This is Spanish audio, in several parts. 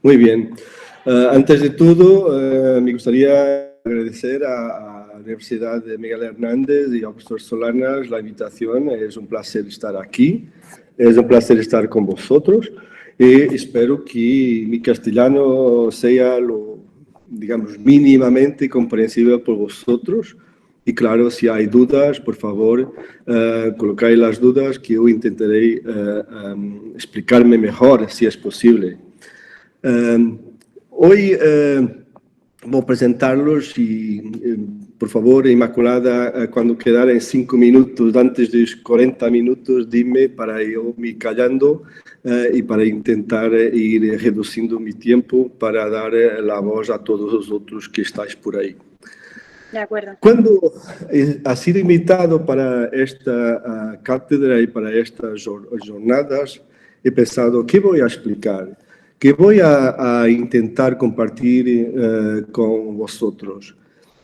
Muy bien. Antes de todo, me gustaría agradecer a la Universidad de Miguel Hernández y al profesor Solanas la invitación. Es un placer estar aquí, es un placer estar con vosotros y espero que mi castellano sea digamos, mínimamente comprensible por vosotros. Y claro, si hay dudas, por favor, colocáis las dudas que yo intentaré explicarme mejor, si es posible. Hoy voy a presentarlos y, por favor, Inmaculada, cuando quedara en 5 minutos, antes de los 40 minutos, dime para yo me callando y para intentar ir reduciendo mi tiempo para dar la voz a todos los otros que estáis por ahí. De acuerdo. Cuando ha sido invitado para esta cátedra y para estas jornadas, he pensado, ¿qué voy a explicar? ¿Qué voy a intentar compartir con vosotros?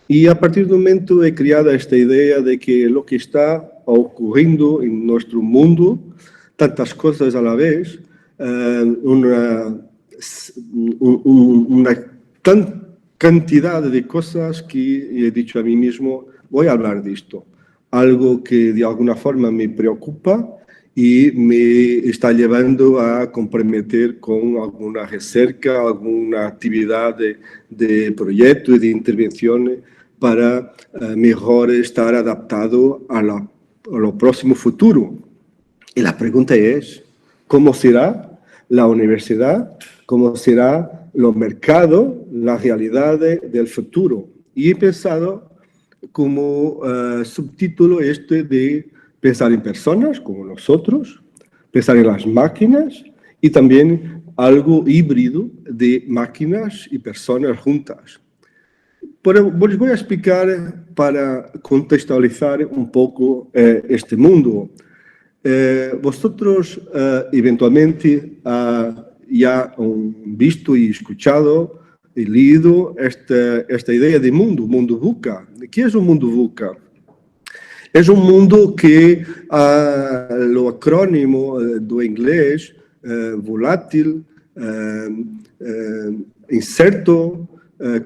Y a partir del momento he creado esta idea de que lo que está ocurriendo en nuestro mundo, tantas cosas a la vez, una cantidad de cosas que he dicho a mí mismo, voy a hablar de esto. Algo que de alguna forma me preocupa y me está llevando a comprometer con alguna recerca, alguna actividad de proyecto y de intervención para mejor estar adaptado a lo próximo futuro. Y la pregunta es, ¿cómo será la universidad? ¿Cómo será los mercados, la realidad del futuro? Y he pensado como subtítulo de pensar en personas como nosotros, pensar en las máquinas y también algo híbrido de máquinas y personas juntas. Pero les voy a explicar para contextualizar un poco este mundo. Vosotros eventualmente ya han visto y escuchado y leído esta idea de mundo VUCA. ¿Qué es un mundo VUCA? Es un mundo que lo acrónimo do inglés, volátil, incerto,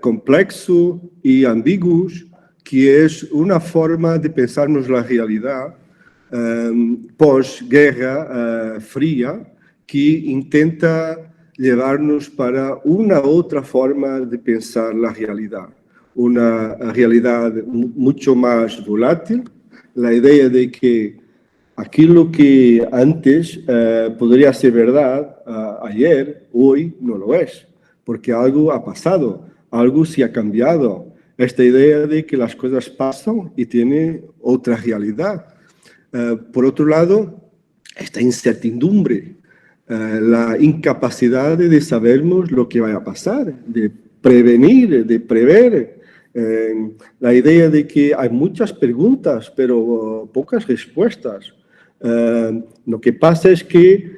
complexo y ambiguo, que es una forma de pensarnos la realidad pós-guerra fría, que intenta llevarnos para una otra forma de pensar la realidad. Una realidad mucho más volátil, la idea de que aquello que antes podría ser verdad ayer, hoy no lo es, porque algo ha pasado, algo se ha cambiado. Esta idea de que las cosas pasan y tienen otra realidad. Por otro lado, esta incertidumbre, la incapacidad de sabernos lo que va a pasar, de prevenir, de prever. La idea de que hay muchas preguntas, pero pocas respuestas. Lo que pasa es que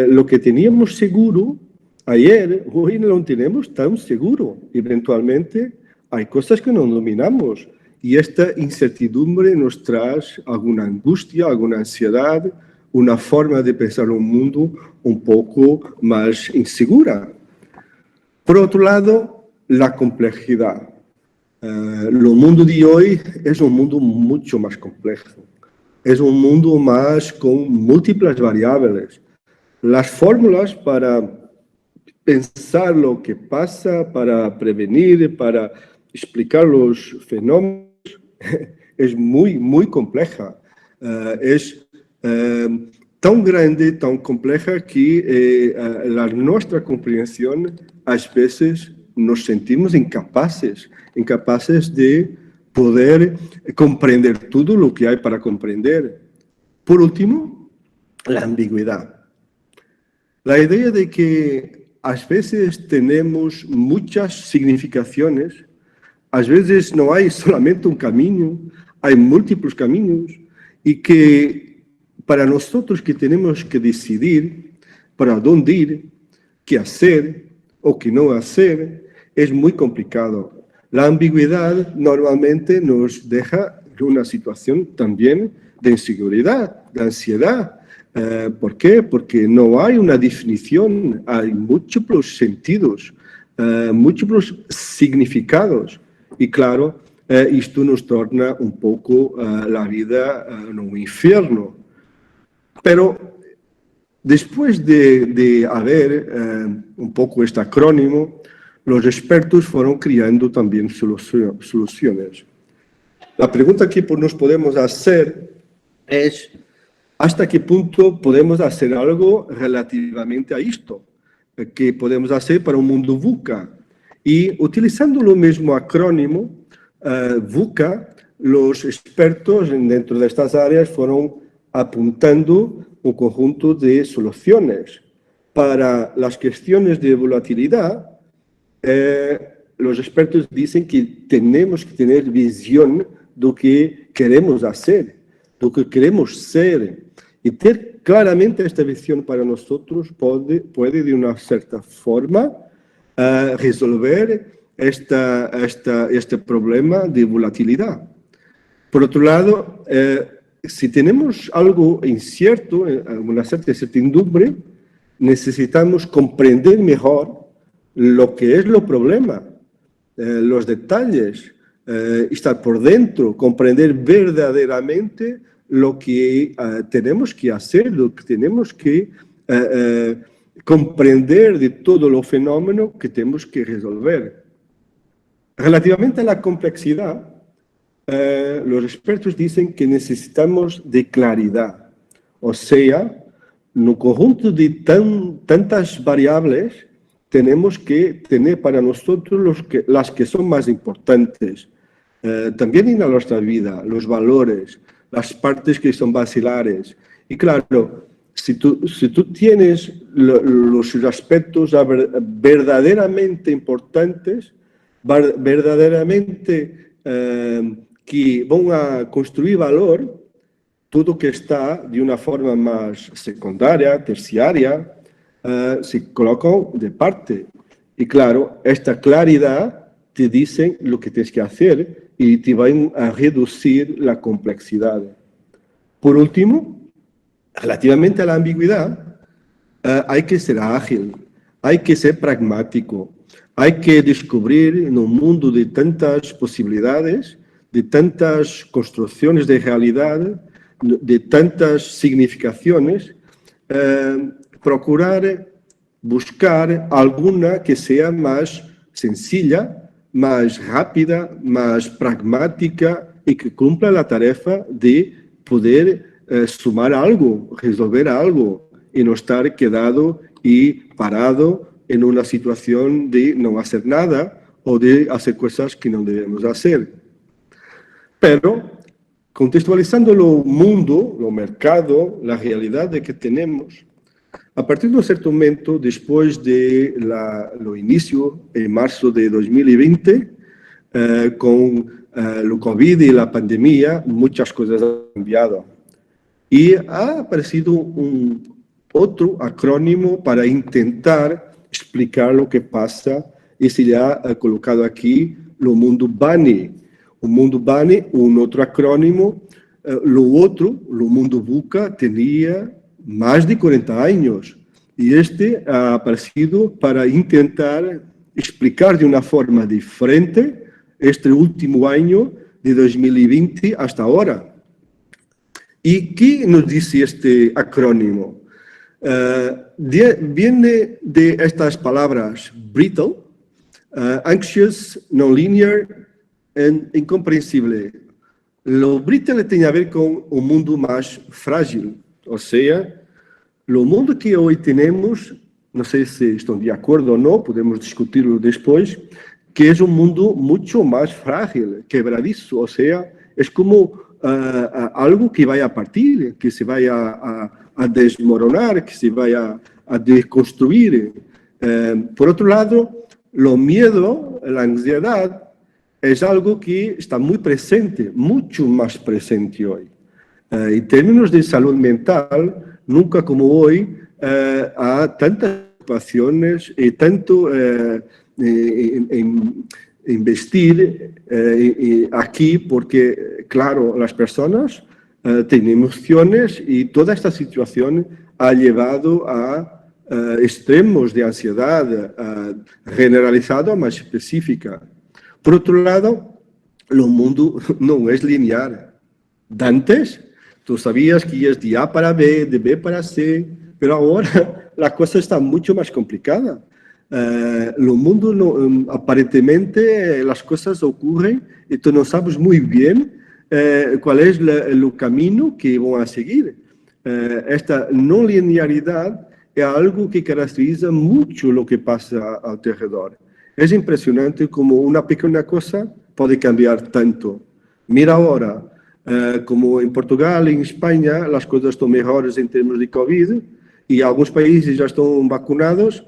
lo que teníamos seguro ayer, hoy no lo tenemos tan seguro. Eventualmente hay cosas que no dominamos y esta incertidumbre nos trae alguna angustia, alguna ansiedad, una forma de pensar un mundo un poco más insegura. Por otro lado, la complejidad. El mundo de hoy es un mundo mucho más complejo. Es un mundo más con múltiples variables. Las fórmulas para pensar lo que pasa, para prevenir, para explicar los fenómenos, es muy compleja. Es tan grande, tan compleja que nuestra comprensión a veces nos sentimos incapaces de poder comprender todo lo que hay para comprender. Por último, la ambigüedad. La idea de que a veces tenemos muchas significaciones, a veces no hay solamente un camino, hay múltiples caminos, y que para nosotros que tenemos que decidir para dónde ir, qué hacer o qué no hacer, es muy complicado. La ambigüedad normalmente nos deja en una situación también de inseguridad, de ansiedad, ¿Por qué? Porque no hay una definición, hay múltiples sentidos, múltiples significados. Y claro, esto nos torna un poco la vida en un infierno. Pero después de haber un poco este acrónimo, los expertos fueron creando también soluciones. La pregunta que nos podemos hacer es ¿hasta qué punto podemos hacer algo relativamente a esto? ¿Qué podemos hacer para un mundo VUCA? Y utilizando lo mismo acrónimo, VUCA, los expertos dentro de estas áreas fueron apuntando un conjunto de soluciones. Para las cuestiones de volatilidad, los expertos dicen que tenemos que tener visión de lo que queremos hacer, de lo que queremos ser. Y tener claramente esta visión para nosotros puede de una cierta forma, resolver este problema de volatilidad. Por otro lado, si tenemos algo incierto, una cierta incertidumbre, necesitamos comprender mejor lo que es el problema, los detalles, estar por dentro, comprender verdaderamente lo que tenemos que hacer, lo que tenemos que comprender de todo lo fenómeno que tenemos que resolver. Relativamente a la complejidad, los expertos dicen que necesitamos de claridad, o sea, en un conjunto de tantas variables, tenemos que tener para nosotros las que son más importantes, también en nuestra vida, los valores, las partes que son basilares. Y claro, si tú tienes los aspectos verdaderamente importantes, verdaderamente que van a construir valor, todo que está de una forma más secundaria, terciaria, se colocan de parte. Y claro, esta claridad te dice lo que tienes que hacer y te van a reducir la complejidad. Por último, relativamente a la ambigüedad, hay que ser ágil, hay que ser pragmático, hay que descubrir en un mundo de tantas posibilidades, de tantas construcciones de realidad, de tantas significaciones, procurar buscar alguna que sea más sencilla, más rápida, más pragmática y que cumpla la tarea de poder sumar algo, resolver algo y no estar quedado y parado en una situación de no hacer nada o de hacer cosas que no debemos hacer. Pero contextualizando lo mundo, lo mercado, la realidad de que tenemos, a partir de un cierto momento, después de lo inicio en marzo de 2020, con el COVID y la pandemia, muchas cosas han cambiado. Y ha aparecido otro acrónimo para intentar explicar lo que pasa y se le ha colocado aquí lo mundo BANI. O mundo BANI, un otro acrónimo, lo mundo VUCA, tenía más de 40 años. Y este ha aparecido para intentar explicar de una forma diferente este último año de 2020 hasta ahora. ¿Y qué nos dice este acrónimo? Viene de estas palabras brittle, anxious, non-linear e incomprensible. Lo brittle tiene a ver con un mundo más frágil, o sea, lo mundo que hoy tenemos, no sé si están de acuerdo o no, podemos discutirlo después, que es un mundo mucho más frágil, quebradizo, o sea, es como algo que vaya a partir, que se vaya a desmoronar, que se vaya a desconstruir. Por otro lado, lo miedo, la ansiedad, es algo que está muy presente, mucho más presente hoy. En términos de salud mental, nunca como hoy, hay tantas situaciones y tanto investir aquí porque, claro, las personas tiene emociones y toda esta situación ha llevado a extremos de ansiedad generalizada más específica. Por otro lado, el mundo no es lineal. Antes, tú sabías que ibas de A para B, de B para C, pero ahora la cosa está mucho más complicada. El mundo, aparentemente, las cosas ocurren y tú no sabes muy bien cuál es el camino que van a seguir. Esta no linealidad es algo que caracteriza mucho lo que pasa alrededor. Es impresionante cómo una pequeña cosa puede cambiar tanto. Mira ahora, como en Portugal, en España, las cosas están mejores en términos de COVID y algunos países ya están vacunados.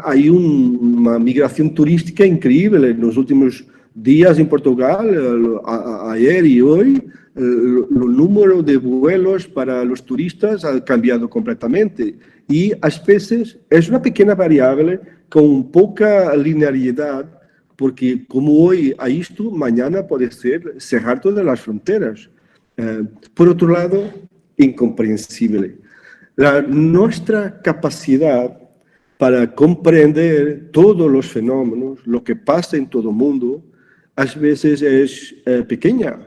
Hay una migración turística increíble en los últimos días en Portugal, ayer y hoy. El número de vuelos para los turistas ha cambiado completamente y a veces es una pequeña variable con poca linealidad, porque como hoy hay esto, mañana puede ser cerrar todas las fronteras. Por otro lado, incomprensible. Nuestra capacidad para comprender todos los fenómenos, lo que pasa en todo el mundo, a veces es pequeña.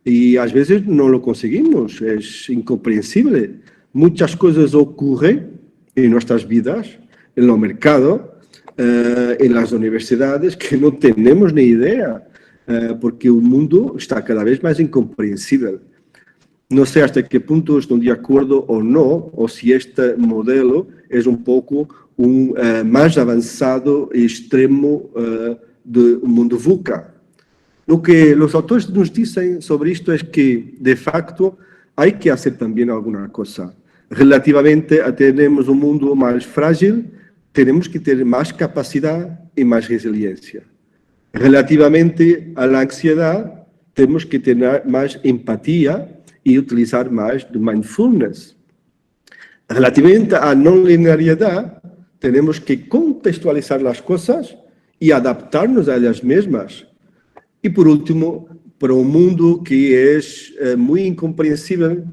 Y a veces no lo conseguimos, es incomprensible. Muchas cosas ocurren en nuestras vidas, en el mercado, en las universidades, que no tenemos ni idea, porque el mundo está cada vez más incomprensible. No sé hasta qué punto estoy de acuerdo o no, o si este modelo es un poco más avanzado y extremo del mundo VUCA. Lo que los autores nos dicen sobre esto es que, de facto, hay que hacer también alguna cosa. Relativamente a tenemos un mundo más frágil, tenemos que tener más capacidad y más resiliencia. Relativamente a la ansiedad, tenemos que tener más empatía y utilizar más de mindfulness. Relativamente a no linealidad, tenemos que contextualizar las cosas y adaptarnos a ellas mismas. Y por último, para un mundo que es muy incomprensible,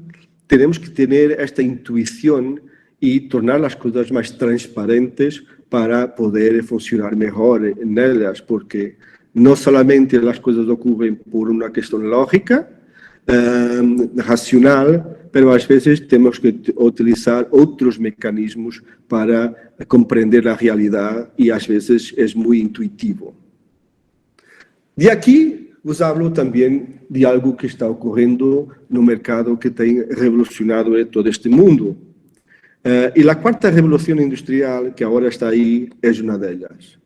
tenemos que tener esta intuición y tornar las cosas más transparentes para poder funcionar mejor en ellas, porque no solamente las cosas ocurren por una cuestión lógica, racional, pero a veces tenemos que utilizar otros mecanismos para comprender la realidad y a veces es muy intuitivo. De aquí os hablo también de algo que está ocurriendo no mercado que tem revolucionado todo este mundo. Y la cuarta revolución industrial que ahora está ahí es una de ellas.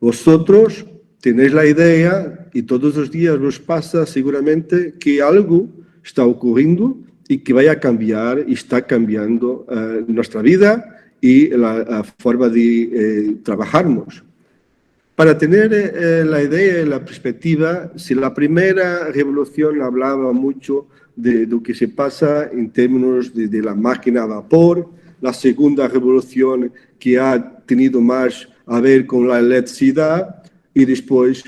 Vosotros tenéis la idea y todos los días os pasa seguramente que algo está ocurriendo y que vaya a cambiar y está cambiando nuestra vida y la forma de trabajarnos. Para tener la idea y la perspectiva, si la primera revolución hablaba mucho de lo que se pasa en términos de la máquina a vapor, la segunda revolución que ha tenido más a ver con la electricidad y después,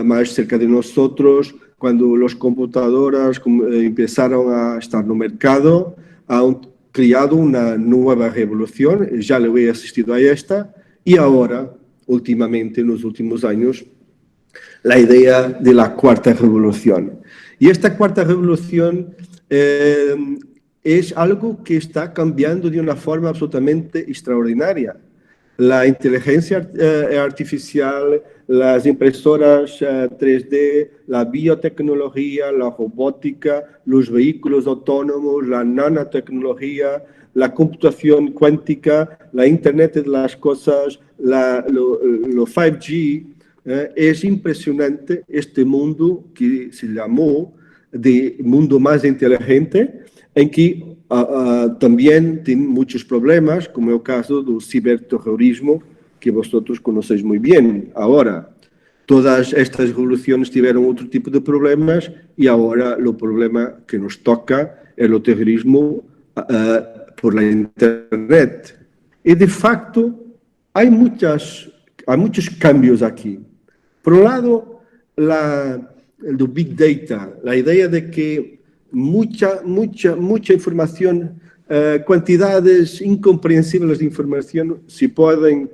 más cerca de nosotros, cuando las computadoras empezaron a estar en el mercado, han creado una nueva revolución, ya le he asistido a esta, y ahora, últimamente, en los últimos años, la idea de la cuarta revolución. Y esta cuarta revolución es algo que está cambiando de una forma absolutamente extraordinaria. La inteligencia artificial, las impresoras 3D, la biotecnología, la robótica, los vehículos autónomos, la nanotecnología, la computación cuántica, la Internet de las cosas, lo 5G. Es impresionante este mundo que se llamó de mundo más inteligente, en que también tiene muchos problemas, como el caso del ciberterrorismo, que vosotros conocéis muy bien. Ahora, todas estas revoluciones tuvieron otro tipo de problemas y ahora el problema que nos toca es el terrorismo por la Internet. Y de facto hay muchos cambios aquí. Por un lado, el Big Data, la idea de que mucha información, quantidades incompreensíveis de informação se podem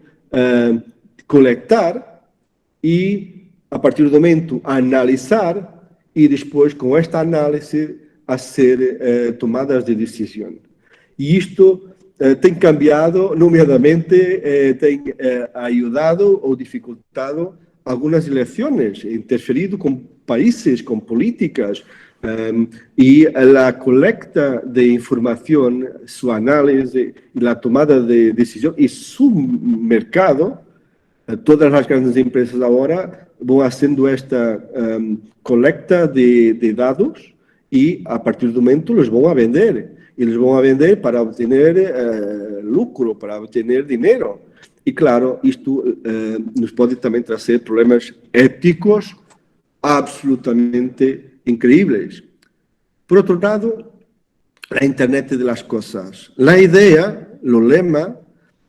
coletar e, a partir do momento, analisar e depois, com esta análise, a ser tomadas de decisão. E isto tem cambiado, nomeadamente, tem ajudado ou dificultado algumas eleições, interferido com países, com políticas, y la colecta de información, su análisis, la tomada de decisión y su mercado, todas las grandes empresas ahora van haciendo esta colecta de dados y a partir del momento los van a vender. Y los van a vender para obtener lucro, para obtener dinero. Y claro, esto nos puede también traer problemas éticos absolutamente increíbles. Por otro lado, la Internet de las cosas. La idea, el lema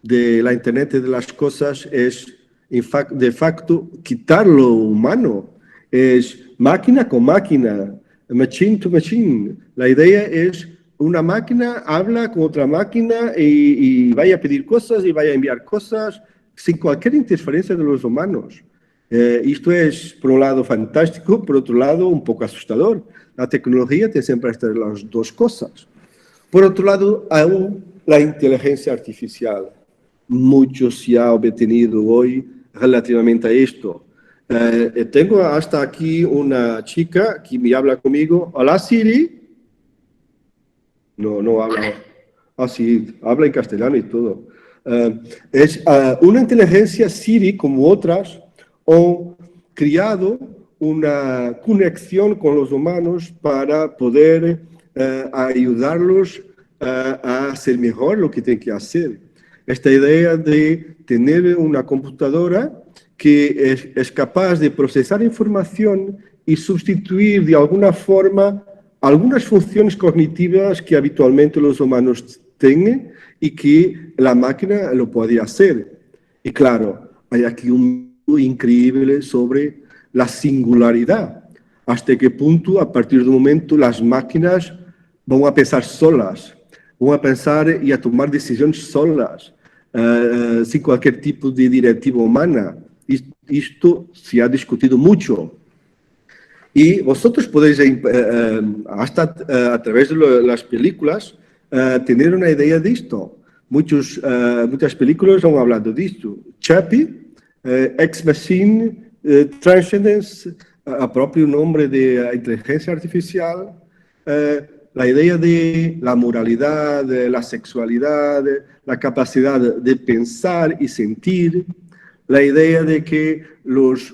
de la Internet de las cosas es, de facto, quitar lo humano. Es máquina con máquina, machine to machine. La idea es una máquina habla con otra máquina y vaya a pedir cosas y vaya a enviar cosas sin cualquier interferencia de los humanos. Esto es, por un lado, fantástico, por otro lado, un poco asustador. La tecnología tiene siempre estas las dos cosas. Por otro lado, aún la inteligencia artificial. Mucho se ha obtenido hoy relativamente a esto. Tengo hasta aquí una chica que me habla conmigo. Hola, Siri. No habla. Ah, sí, habla en castellano y todo. Es una inteligencia Siri, como otras, han creado una conexión con los humanos para poder ayudarlos a hacer mejor lo que tienen que hacer. Esta idea de tener una computadora que es capaz de procesar información y sustituir de alguna forma algunas funciones cognitivas que habitualmente los humanos tienen y que la máquina lo puede hacer. Y claro, hay aquí un increíble sobre la singularidad. Hasta qué punto, a partir del momento, las máquinas van a pensar solas, van a pensar y a tomar decisiones solas, sin cualquier tipo de directiva humana. Esto se ha discutido mucho. Y vosotros podéis, hasta a través de las películas, tener una idea de esto. Muchas películas han hablado de esto. Chappie, Ex Machine, Transcendence, a propio nombre de inteligencia artificial, la idea de la moralidad, de la sexualidad, la capacidad de pensar y sentir, la idea de que los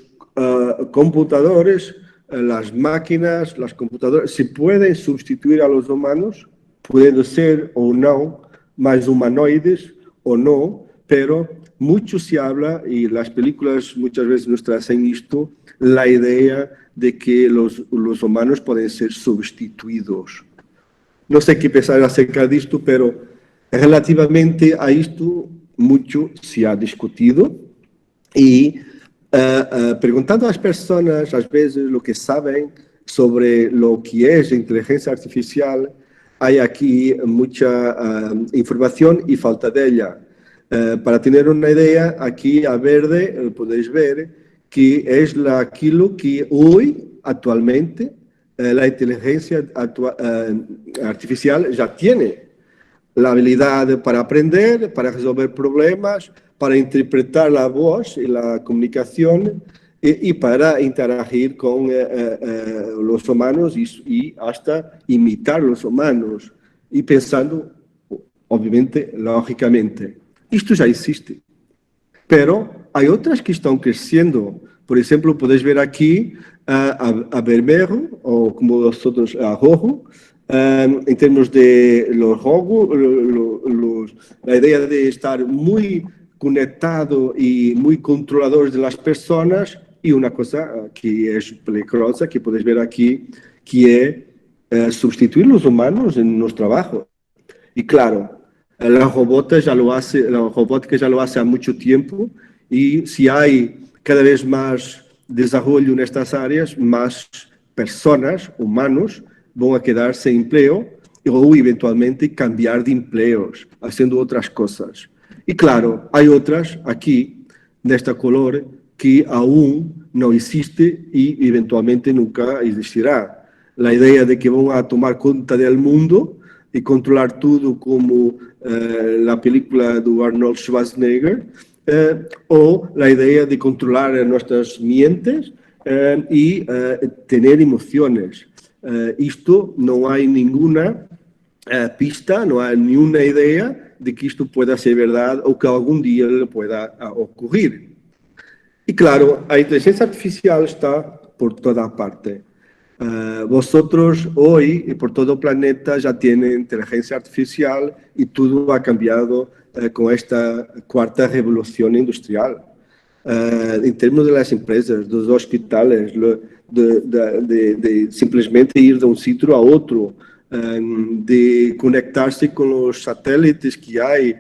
computadores, las máquinas, las computadoras, se pueden sustituir a los humanos, pueden ser o no más humanoides o no, pero mucho se habla, y las películas muchas veces nos traen esto, la idea de que los humanos pueden ser sustituidos. No sé qué pensar acerca de esto, pero relativamente a esto mucho se ha discutido y preguntando a las personas, a veces, lo que saben sobre lo que es inteligencia artificial, hay aquí mucha información y falta de ella. Para tener una idea, aquí a verde podéis ver que es aquello que hoy, actualmente, la inteligencia artificial ya tiene. La habilidad para aprender, para resolver problemas, para interpretar la voz y la comunicación y para interagir con los humanos y hasta imitar los humanos y pensando, obviamente, lógicamente. Esto ya existe, pero hay otras que están creciendo. Por ejemplo, podéis ver aquí a Bermejo, o como vosotros, a Rojo, en términos de los juegos, la idea de estar muy conectado y muy controladores de las personas, y una cosa que es peligrosa, que podéis ver aquí, que es sustituir los humanos en los trabajos. Y claro, la robótica ya lo hace há mucho tiempo, y si hay cada vez más desarrollo en estas áreas, más personas, humanos, van a quedar sin empleo o eventualmente cambiar de empleos, haciendo otras cosas. Y claro, hay otras aquí, de esta color, que aún no existe y eventualmente nunca existirá. La idea de que van a tomar cuenta del mundo y controlar todo como la película de Arnold Schwarzenegger, o la idea de controlar nuestras mentes y tener emociones. Esto no hay ninguna pista, no hay ni una idea de que esto pueda ser verdad o que algún día le pueda ocurrir. Y claro, la inteligencia artificial está por toda parte. Vosotros hoy y por todo el planeta ya tienen inteligencia artificial y todo ha cambiado con esta cuarta revolución industrial. En términos de las empresas, de los hospitales, de simplesmente ir de un sitio a otro, de conectarse con los satélites que hay,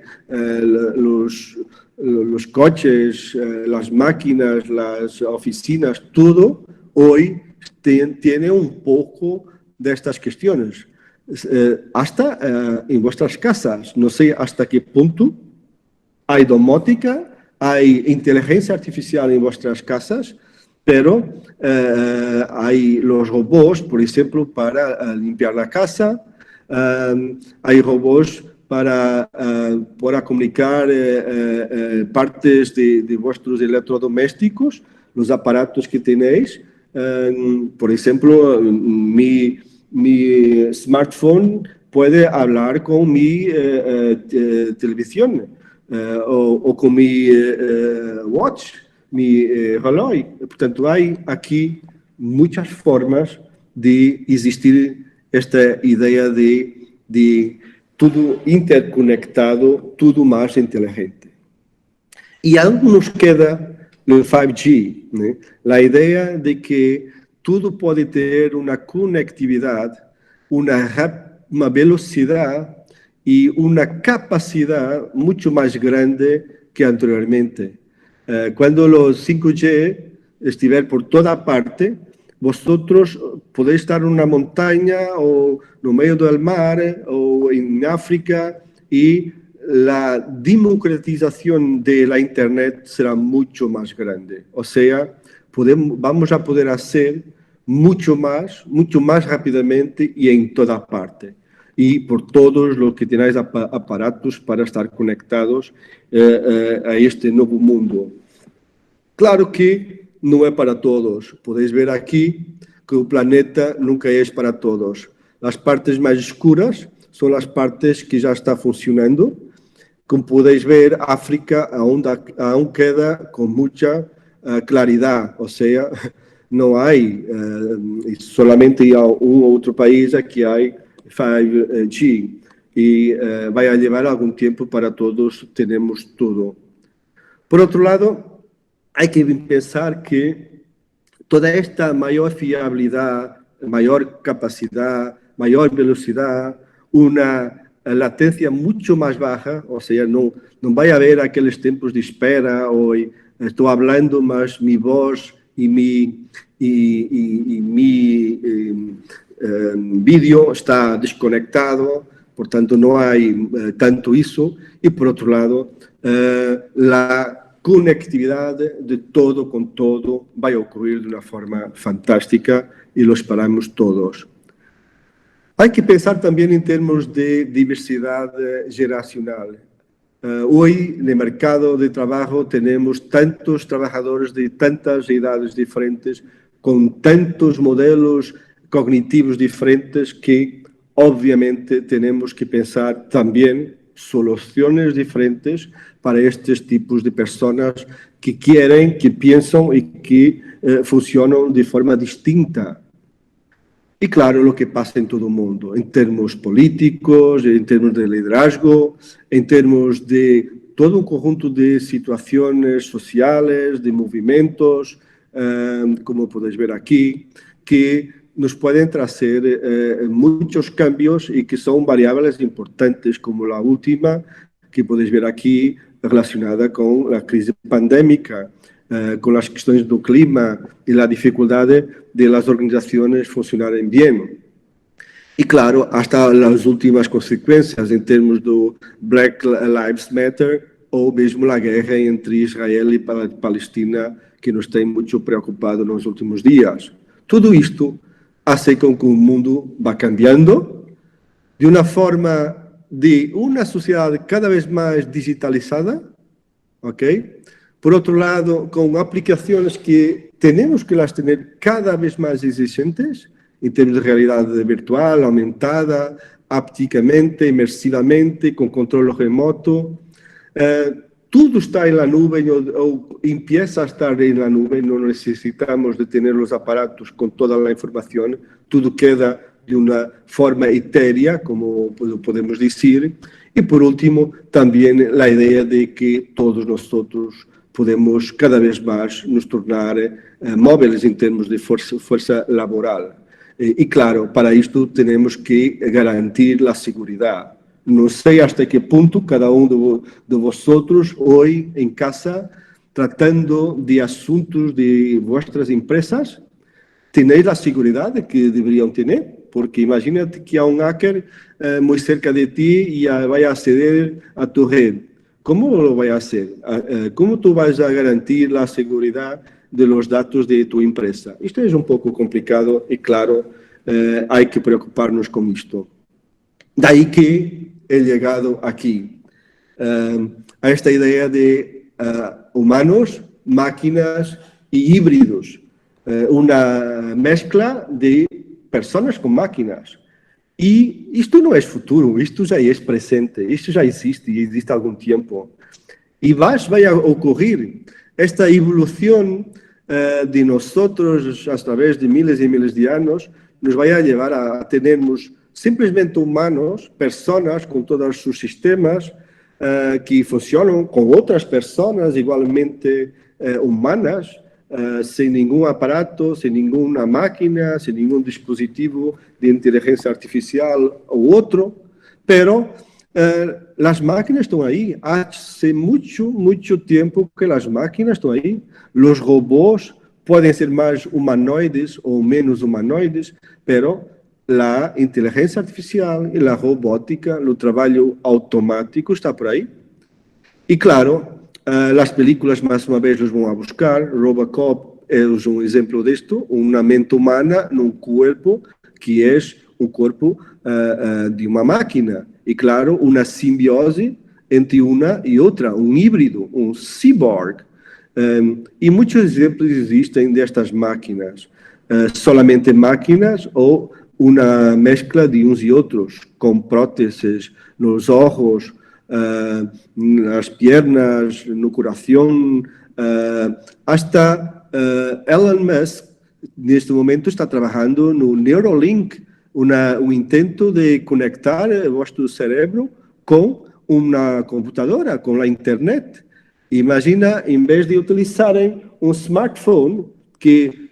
los coches, las máquinas, las oficinas, todo hoy tiene un poco de estas cuestiones. Hasta en vuestras casas, no sé hasta qué punto hay domótica, hay inteligencia artificial en vuestras casas, pero hay los robots, por ejemplo, para limpiar la casa, hay robots para comunicar partes de vuestros electrodomésticos, los aparatos que tenéis. Por ejemplo, mi smartphone puede hablar con mi televisión o con mi watch, mi reloj. Portanto, hay aquí muchas formas de existir esta idea de tudo interconectado, tudo mais inteligente. E algo nos queda no 5G, né? A ideia de que tudo pode ter uma conectividade, uma velocidade e uma capacidade muito mais grande que anteriormente. Quando o 5G estiver por toda parte, vosotros podéis estar en una montaña o no medio del mar o en África y la democratización de la Internet será mucho más grande. O sea, vamos a poder hacer mucho más rápidamente y en toda parte. Y por todos los que tenéis aparatos para estar conectados a este nuevo mundo. Claro que no es para todos. Podéis ver aquí que el planeta nunca es para todos. Las partes más oscuras son las partes que ya está funcionando. Como podéis ver, África aún queda con mucha claridad. O sea, no hay, solamente hay un otro país que hay 5G. Y va a llevar algún tiempo para todos, tenemos todo. Por otro lado, hay que pensar que toda esta mayor fiabilidad, mayor capacidad, mayor velocidad, una latencia mucho más baja, o sea, no vaya a haber aquellos tiempos de espera, hoy estoy hablando más mi voz y mi vídeo está desconectado, por tanto no hay tanto eso, y por otro lado, la conectividad de todo con todo va a ocurrir de una forma fantástica y lo esperamos todos. Hay que pensar también en términos de diversidad generacional. Hoy en el mercado de trabajo tenemos tantos trabajadores de tantas edades diferentes, con tantos modelos cognitivos diferentes que obviamente tenemos que pensar también soluciones diferentes para estos tipos de personas que quieren, que piensan y que funcionan de forma distinta. Y claro, lo que pasa en todo el mundo, en términos políticos, en términos de liderazgo, en términos de todo un conjunto de situaciones sociales, de movimientos, como podéis ver aquí, que nos pueden traer muchos cambios y que son variables importantes, como la última que podéis ver aquí, relacionada con la crisis pandémica, con las cuestiones del clima y la dificultad de las organizaciones funcionarem bien. E, claro, hasta as últimas consequências em termos do Black Lives Matter ou mesmo a guerra entre Israel e Palestina, que nos tem muito preocupado nos últimos dias. Tudo isto faz com que o mundo vá cambiando de uma forma de uma sociedade cada vez mais digitalizada, ok? Por outro lado, com aplicações que temos que las ter cada vez mais exigentes, em termos de realidade virtual, aumentada, hapticamente, imersivamente, com controle remoto. Tudo está na nuvem ou empieza a estar na nuvem, não necessitamos de ter os aparatos com toda a informação, tudo queda de uma forma etérea, como podemos dizer. E, por último, também a ideia de que todos nós podemos cada vez mais nos tornar móveis em termos de força laboral. E, claro, para isto temos que garantir a segurança. Não sei até que ponto cada de vosotros hoje em casa, tratando de assuntos de vuestras empresas, tenéis a segurança que deveriam ter, porque imagínate que há um hacker muito cerca de ti e vai aceder a tu rede. ¿Cómo lo vai a hacer? ¿Cómo tú vas a garantir la seguridad de los datos de tu empresa? Isto é um pouco complicado e, claro, há que preocupar-nos com isto. Daí que he llegado aquí, a esta ideia de humanos, máquinas e híbridos, uma mescla de pessoas com máquinas. E isto não é futuro, isto já é presente, isto já existe e existe há algum tempo. E vai ocorrer esta evolução de nós, a través de miles e miles de anos, nos vai levar a termos simplesmente humanos, pessoas com todos os seus sistemas que funcionam com outras pessoas igualmente humanas, sem nenhum aparato, sem nenhuma máquina, sem nenhum dispositivo de inteligência artificial ou outro, pero as máquinas estão aí. Há muito tempo que as máquinas estão aí. Os robôs podem ser mais humanoides ou menos humanoides, pero a inteligência artificial e a robótica, o trabalho automático está por aí. E, claro, as películas, mais uma vez, nos vão a buscar. Robocop é um exemplo disto, uma mente humana num corpo que é o corpo de uma máquina. E, claro, uma simbiose entre uma e outra, um híbrido, um cyborg. E muitos exemplos existem destas máquinas. Solamente máquinas ou uma mescla de uns e outros, com próteses nos olhos, nas pernas, no coração, hasta Elon Musk, neste momento, está trabalhando no Neuralink, intento de conectar o vosso cérebro com uma computadora, com a internet. Imagina, em vez de utilizarem um smartphone que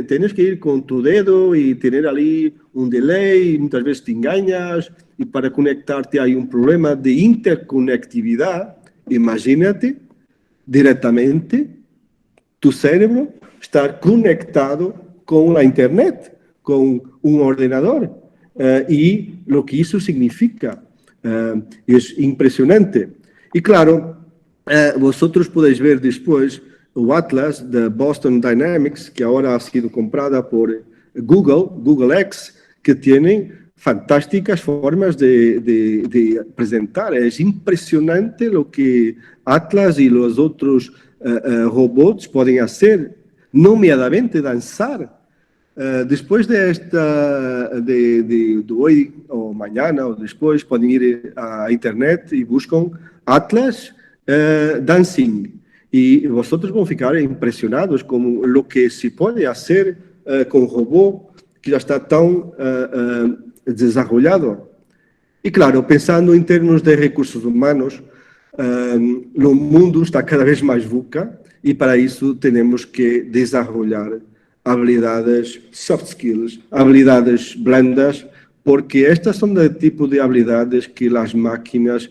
tienes que ir com tu dedo e ter ali um delay, muitas vezes te enganas, e para conectar-te há um problema de interconectividade. Imagínate diretamente tu cérebro estar conectado com a internet, com um ordenador. E o que isso significa é impressionante. E, claro, vosotros podéis ver depois o Atlas de Boston Dynamics, que agora ha sido comprada por Google X, que tem fantásticas formas de apresentar. É impressionante o que Atlas e os outros robôs podem fazer, nomeadamente dançar. Depois do hoje ou amanhã ou depois, podem ir à internet e buscam Atlas Dancing. E vocês vão ficar impressionados com o que se pode fazer com o robô que já está tão desenvolvido. E, claro, pensando em termos de recursos humanos, o mundo está cada vez mais VUCA e, para isso, temos que desenvolver habilidades soft skills, habilidades blandas, porque estas são do tipo de habilidades que as máquinas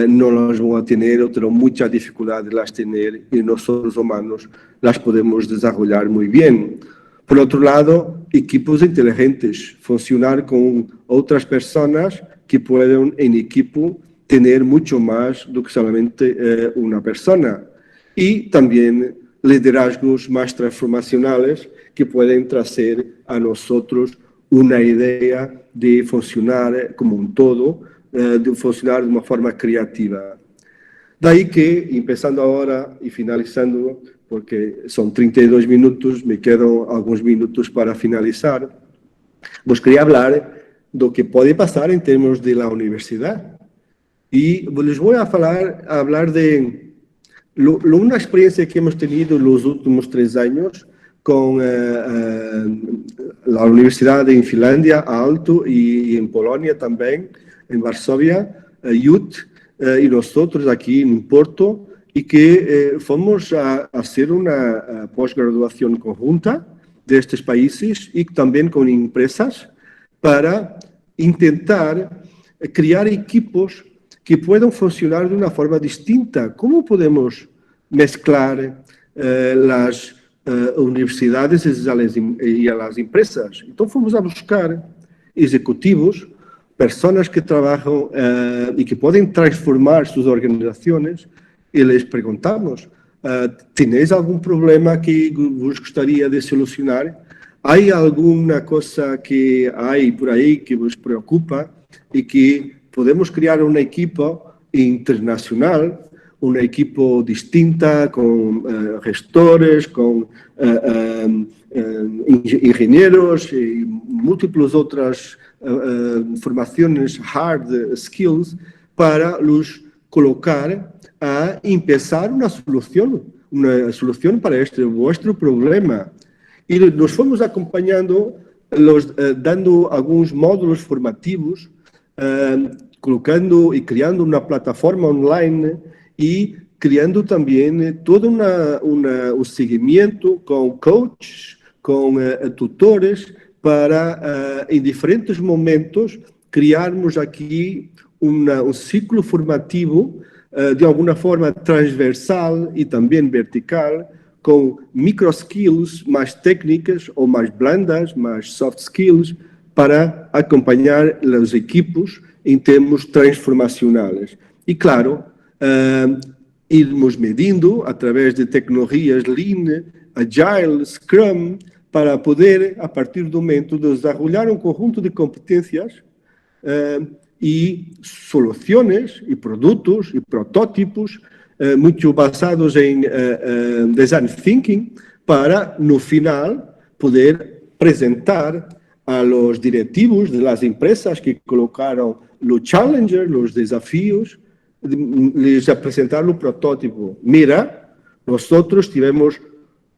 não las vão a ter ou terão muita dificuldade de las ter e nós, os humanos, las podemos desenvolver muito bem. Por outro lado, equipos inteligentes, funcionar con otras personas que pueden en equipo tener mucho más do que solamente una persona. Y también liderazgos más transformacionales que pueden traer a nosotros una idea de funcionar como un todo, de funcionar de una forma creativa. Daí que, empezando ahora y finalizando, porque son 32 minutos, me quedan algunos minutos para finalizar, vos quería hablar do que pode pasar en términos de la universidad. Y les voy a hablar de una experiencia que hemos tenido en los últimos 3 años con la universidad en Finlandia, Aalto, y en Polonia también, en Varsovia, UT, y nosotros aquí en Porto, y que fomos a hacer una posgraduación conjunta de estos países y también con empresas para intentar crear equipos que puedan funcionar de una forma distinta. ¿Cómo podemos mezclar las universidades y a las empresas? Entonces fomos a buscar ejecutivos, personas que trabajan y que pueden transformar sus organizaciones, y les preguntamos, ¿tenéis algún problema que vos gustaría de solucionar? ¿Hay alguna cosa que hay por ahí que vos preocupa y que podemos crear un equipo internacional, un equipo distinta con gestores, con ingenieros y múltiples otras formaciones hard skills para los colocar a empezar una solución para vuestro problema? Y nos fomos acompañando, dando algunos módulos formativos, colocando y creando una plataforma online y creando también todo un seguimiento con coaches, con tutores, para en diferentes momentos criarmos aquí un ciclo formativo de alguna forma transversal y también vertical, con micro skills más técnicas o más blandas, más soft skills, para acompañar los equipos en termos transformacionales. Y claro, irmos medindo a través de tecnologías Lean, Agile, Scrum, para poder, a partir do momento, desarrollar um conjunto de competências e soluções e produtos e protótipos muito basados em design thinking, para, no final, poder apresentar a los directivos de las empresas que colocaron los challenges, los desafíos, les apresentar o protótipo. Mira, nosotros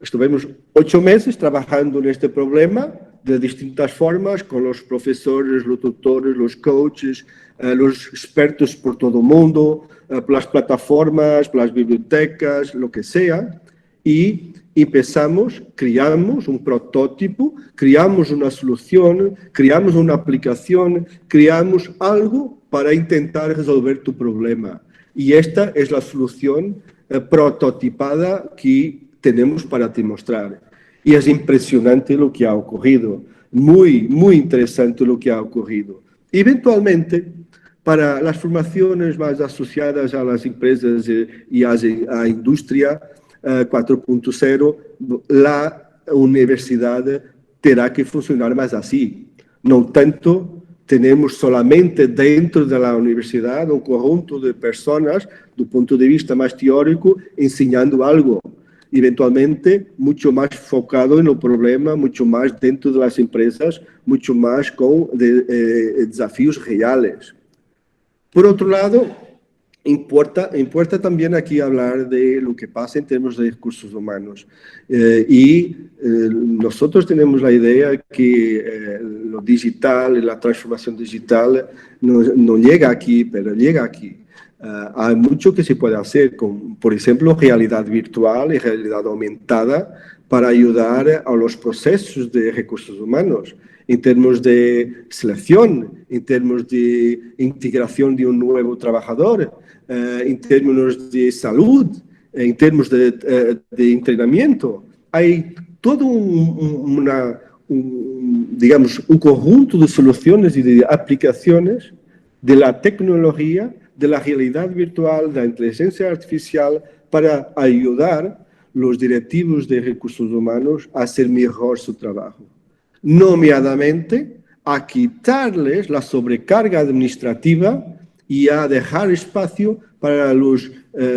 estuvimos 8 meses trabajando en este problema de distintas formas, con los profesores, los tutores, los coaches, los expertos por todo el mundo, por las plataformas, por las bibliotecas, lo que sea, y empezamos, creamos un protótipo, creamos una solución, creamos una aplicación, creamos algo para intentar resolver tu problema. Y esta es la solución prototipada que tenemos para te mostrar. Y es impresionante lo que ha ocurrido, muy, muy interesante lo que ha ocurrido. Eventualmente, para las formaciones más asociadas a las empresas y a la industria 4.0, la universidad terá que funcionar más así. No tanto tenemos solamente dentro de la universidad un conjunto de personas, do ponto de vista más teórico, enseñando algo. Eventualmente, mucho más enfocado en el problema, mucho más dentro de las empresas, mucho más con desafíos reales. Por otro lado, importa también aquí hablar de lo que pasa en términos de recursos humanos. Nosotros tenemos la idea que lo digital y la transformación digital no llega aquí, pero llega aquí. Hay mucho que se puede hacer con, por ejemplo, realidad virtual y realidad aumentada para ayudar a los procesos de recursos humanos, en términos de selección, en términos de integración de un nuevo trabajador, en términos de salud, en términos de entrenamiento. Hay todo un digamos, un conjunto de soluciones y de aplicaciones de la tecnología, de la realidad virtual, de la inteligencia artificial, para ayudar los directivos de recursos humanos a hacer mejor su trabajo. Nomeadamente, a quitarles la sobrecarga administrativa y a dejar espacio para los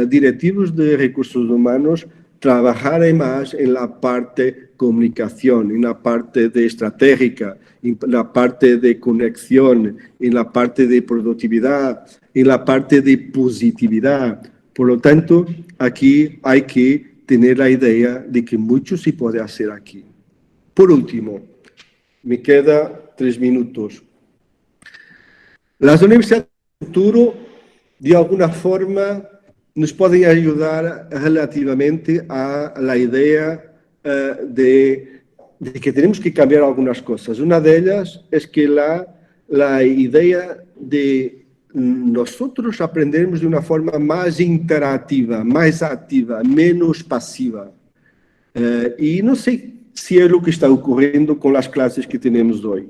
directivos de recursos humanos trabajar más en la parte comunicación, en la parte de estratégica, en la parte de conexión, en la parte de productividad, en la parte de positividad. Por lo tanto, aquí hay que tener la idea de que mucho se puede hacer aquí. Por último, me queda 3 minutos. Las universidades del futuro, de alguna forma, nos pueden ayudar relativamente a la idea de que tenemos que cambiar algunas cosas. Una de ellas es que la idea de nosotros aprendermos de una forma más interactiva, más activa, menos pasiva. Y no sé si es lo que está ocurriendo con las clases que tenemos hoy.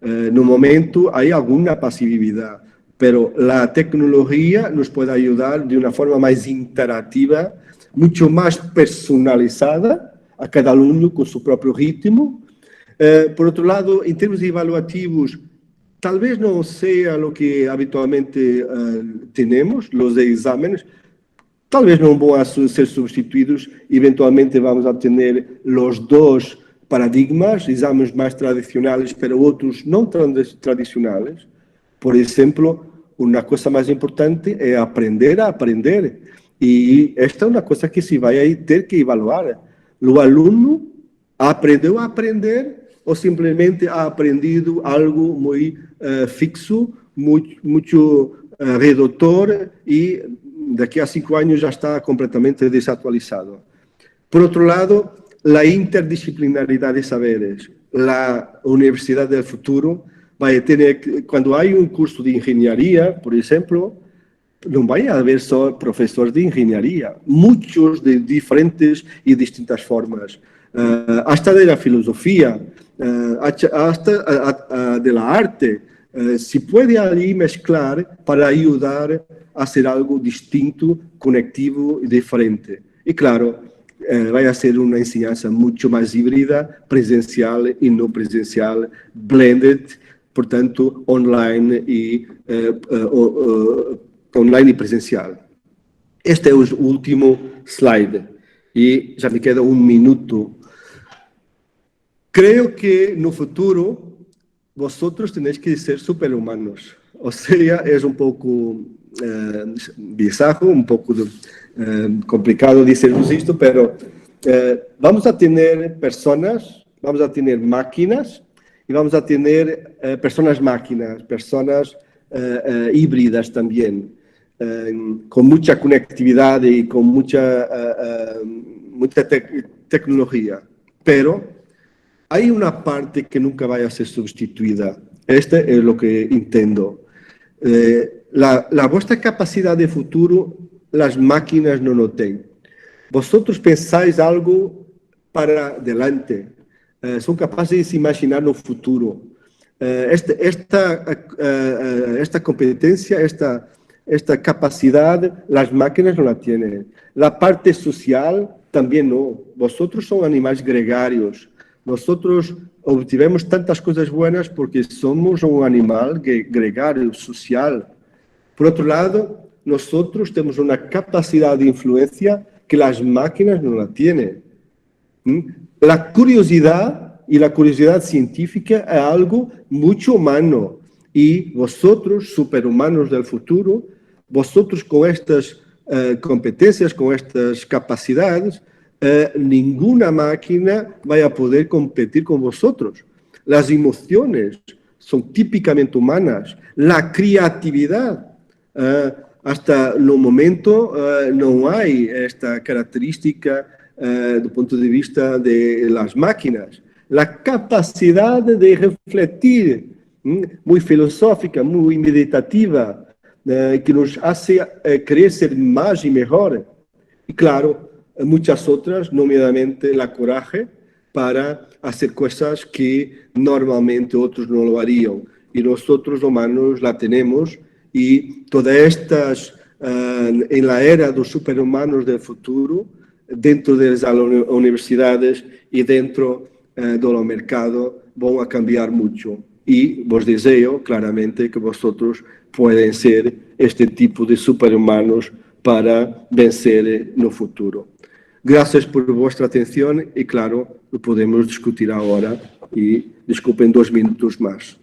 No momento hay alguna pasividad, pero la tecnología nos puede ayudar de una forma más interactiva, mucho más personalizada, a cada alumno con su propio ritmo. Por otro lado, en términos evaluativos, tal vez no sea lo que habitualmente tenemos, los exámenes, tal vez não vão ser substituídos, eventualmente vamos a ter os dois paradigmas, exames mais tradicionais para outros não tão tradicionais. Por exemplo, uma coisa mais importante é aprender a aprender. E esta é uma coisa que se vai ter que evaluar. O aluno aprendeu a aprender ou simplesmente ha aprendido algo muito fixo, muito redutor e daqui a 5 años ya está completamente desactualizado. Por otro lado, la interdisciplinaridad de saberes. La Universidad del Futuro va a tener, cuando hay un curso de ingeniería, por ejemplo, no va a haber solo profesores de ingeniería, muchos de diferentes y distintas formas, hasta de la filosofía, hasta de la arte. Se puede ahí mezclar para ayudar a hacer algo distinto, conectivo y diferente. Y claro, va a ser una enseñanza mucho más híbrida, presencial y no presencial, blended, por tanto, online y presencial. Este es el último slide y ya me queda 1 minuto. Creo que no futuro vosotros tenéis que ser superhumanos. O sea, es un poco bizarro, un poco complicado decirnos esto, pero vamos a tener personas, vamos a tener máquinas y vamos a tener personas-máquinas, personas híbridas también, con mucha conectividad y con mucha tecnología. Pero hay una parte que nunca va a ser sustituida. Este es lo que entiendo. La vuestra capacidad de futuro, las máquinas no lo tienen. Vosotros pensáis algo para adelante. Son capaces de imaginar el futuro. Esta competencia, esta capacidad, las máquinas no la tienen. La parte social también no. Vosotros son animales gregarios. Nosotros obtivemos tantas cosas buenas porque somos un animal gregario, social. Por otro lado, nosotros tenemos una capacidad de influencia que las máquinas no la tienen. La curiosidad y la curiosidad científica es algo mucho humano. Y vosotros, superhumanos del futuro, vosotros con estas competencias, con estas capacidades, ninguna máquina va a poder competir con vosotros. Las emociones son típicamente humanas. La creatividad, hasta el momento no hay esta característica desde el punto de vista de las máquinas. La capacidad de refletir, muy filosófica, muy meditativa, que nos hace querer ser más y mejor. Y claro, muchas otras, nomeadamente la coraje, para hacer cosas que normalmente otros no lo harían. Y nosotros humanos la tenemos, y todas estas, en la era de los superhumanos del futuro, dentro de las universidades y dentro de los mercados, van a cambiar mucho. Y vos deseo claramente que vosotros pueden ser este tipo de superhumanos para vencer no futuro. Gracias por vuestra atención y, claro, lo podemos discutir ahora y disculpen 2 minutos más.